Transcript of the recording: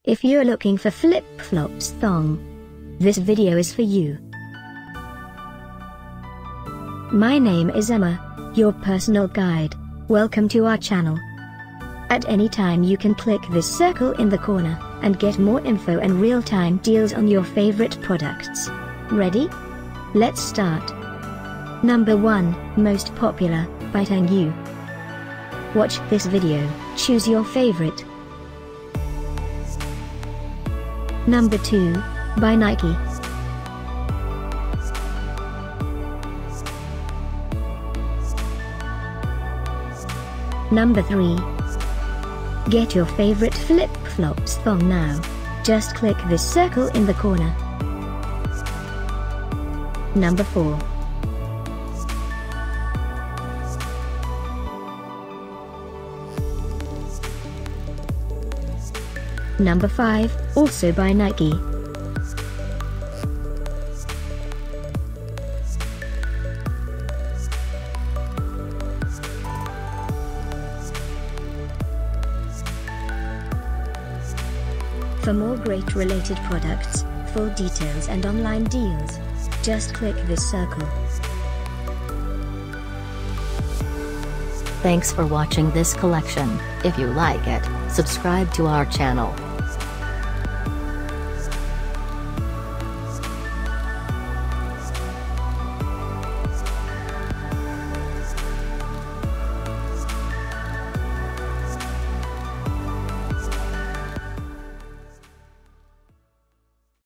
If you're looking for flip-flops thong, this video is for you. My name is Emma, your personal guide. Welcome to our channel. At any time you can click this circle in the corner, and get more info and real-time deals on your favorite products. Ready? Let's start. Number 1, Most Popular, by Tengyu. Watch this video, choose your favorite. Number 2, by Nike. Number 3. Get your favorite flip-flops thong now. Just click this circle in the corner. Number 4. Number 5, also by Nike. For more great related products, full details and online deals, just click this circle. Thanks for watching this collection. If you like it, subscribe to our channel.